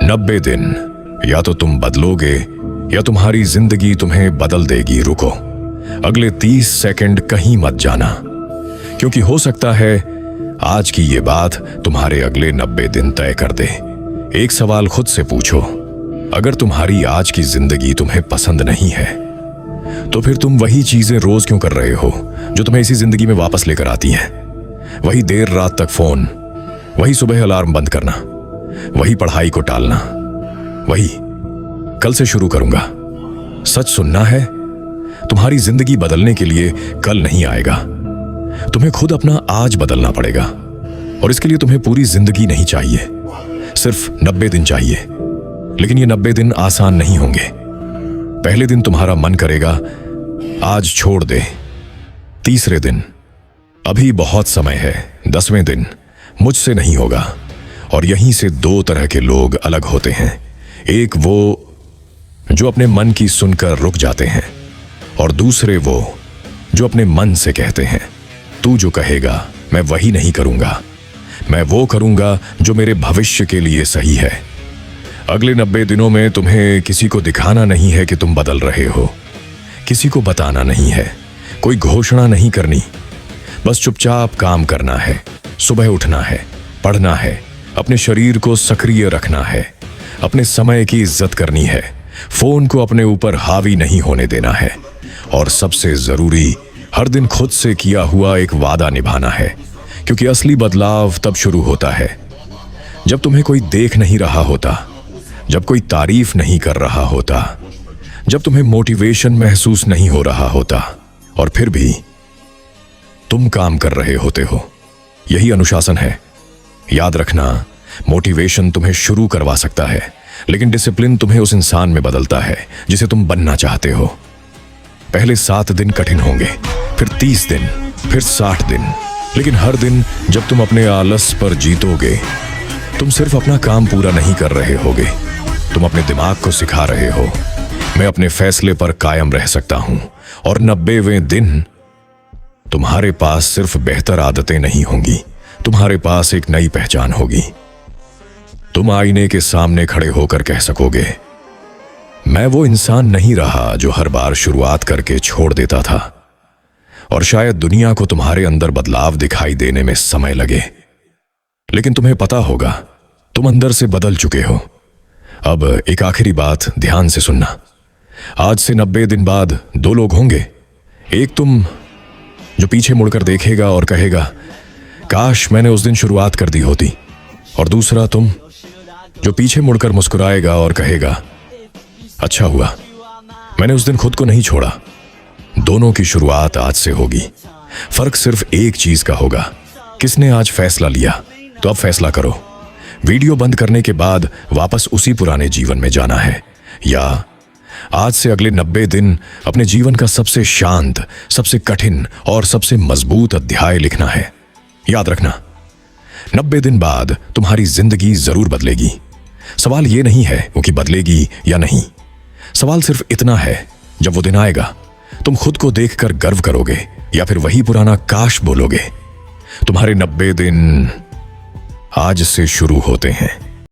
90 दिन या तो तुम बदलोगे या तुम्हारी जिंदगी तुम्हें बदल देगी। रुको, अगले 30 सेकंड कहीं मत जाना, क्योंकि हो सकता है आज की ये बात तुम्हारे अगले 90 दिन तय कर दे। एक सवाल खुद से पूछो, अगर तुम्हारी आज की जिंदगी तुम्हें पसंद नहीं है तो फिर तुम वही चीजें रोज क्यों कर रहे हो जो तुम्हें इसी जिंदगी में वापस लेकर आती हैं? वही देर रात तक फोन, वही सुबह अलार्म बंद करना, वही पढ़ाई को टालना, वही कल से शुरू करूंगा। सच सुनना है, तुम्हारी जिंदगी बदलने के लिए कल नहीं आएगा, तुम्हें खुद अपना आज बदलना पड़ेगा। और इसके लिए तुम्हें पूरी जिंदगी नहीं चाहिए, सिर्फ 90 दिन चाहिए। लेकिन ये 90 दिन आसान नहीं होंगे। पहले दिन तुम्हारा मन करेगा आज छोड़ दे। तीसरे दिन अभी बहुत समय है। 10वें दिन मुझसे नहीं होगा। और यहीं से दो तरह के लोग अलग होते हैं। एक वो जो अपने मन की सुनकर रुक जाते हैं, और दूसरे वो जो अपने मन से कहते हैं तू जो कहेगा मैं वही नहीं करूंगा, मैं वो करूंगा जो मेरे भविष्य के लिए सही है। अगले 90 दिनों में तुम्हें किसी को दिखाना नहीं है कि तुम बदल रहे हो, किसी को बताना नहीं है, कोई घोषणा नहीं करनी, बस चुपचाप काम करना है। सुबह उठना है, पढ़ना है, अपने शरीर को सक्रिय रखना है, अपने समय की इज्जत करनी है, फोन को अपने ऊपर हावी नहीं होने देना है, और सबसे जरूरी हर दिन खुद से किया हुआ एक वादा निभाना है। क्योंकि असली बदलाव तब शुरू होता है जब तुम्हें कोई देख नहीं रहा होता, जब कोई तारीफ नहीं कर रहा होता, जब तुम्हें मोटिवेशन महसूस नहीं हो रहा होता, और फिर भी तुम काम कर रहे होते हो। यही अनुशासन है। याद रखना, मोटिवेशन तुम्हें शुरू करवा सकता है, लेकिन डिसिप्लिन तुम्हें उस इंसान में बदलता है जिसे तुम बनना चाहते हो। पहले 7 दिन कठिन होंगे, फिर 30 दिन, फिर 60 दिन, लेकिन हर दिन जब तुम अपने आलस पर जीतोगे, तुम सिर्फ अपना काम पूरा नहीं कर रहे होगे, तुम अपने दिमाग को सिखा रहे हो मैं अपने फैसले पर कायम रह सकता हूं। और 90वें दिन तुम्हारे पास सिर्फ बेहतर आदतें नहीं होंगी, तुम्हारे पास एक नई पहचान होगी। तुम आईने के सामने खड़े होकर कह सकोगे, मैं वो इंसान नहीं रहा जो हर बार शुरुआत करके छोड़ देता था। और शायद दुनिया को तुम्हारे अंदर बदलाव दिखाई देने में समय लगे, लेकिन तुम्हें पता होगा तुम अंदर से बदल चुके हो। अब एक आखिरी बात ध्यान से सुनना। आज से 90 दिन बाद 2 लोग होंगे। एक तुम जो पीछे मुड़कर देखेगा और कहेगा काश मैंने उस दिन शुरुआत कर दी होती, और दूसरा तुम जो पीछे मुड़कर मुस्कुराएगा और कहेगा अच्छा हुआ मैंने उस दिन खुद को नहीं छोड़ा। दोनों की शुरुआत आज से होगी। फर्क सिर्फ एक चीज का होगा, किसने आज फैसला लिया। तो अब फैसला करो, वीडियो बंद करने के बाद वापस उसी पुराने जीवन में जाना है, या आज से अगले 90 दिन अपने जीवन का सबसे शांत, सबसे कठिन और सबसे मजबूत अध्याय लिखना है। याद रखना, 90 दिन बाद तुम्हारी जिंदगी जरूर बदलेगी। सवाल यह नहीं है वो कि बदलेगी या नहीं, सवाल सिर्फ इतना है जब वो दिन आएगा तुम खुद को देखकर गर्व करोगे या फिर वही पुराना काश बोलोगे। तुम्हारे 90 दिन आज से शुरू होते हैं।